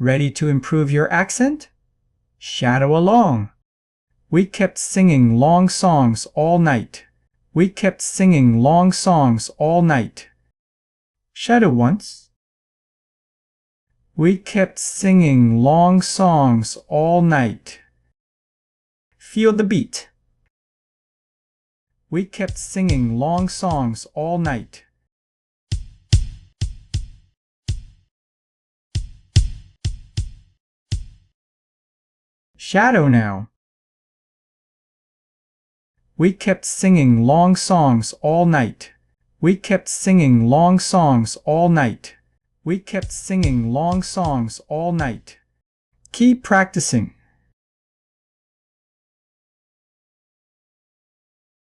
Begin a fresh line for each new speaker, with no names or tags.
Ready to improve your accent? Shadow along. We kept singing long songs all night. We kept singing long songs all night. Shadow once. We kept singing long songs all night. Feel the beat. We kept singing long songs all night. Shadow now. We kept singing long songs all night. We kept singing long songs all night. We kept singing long songs all night. Keep practicing.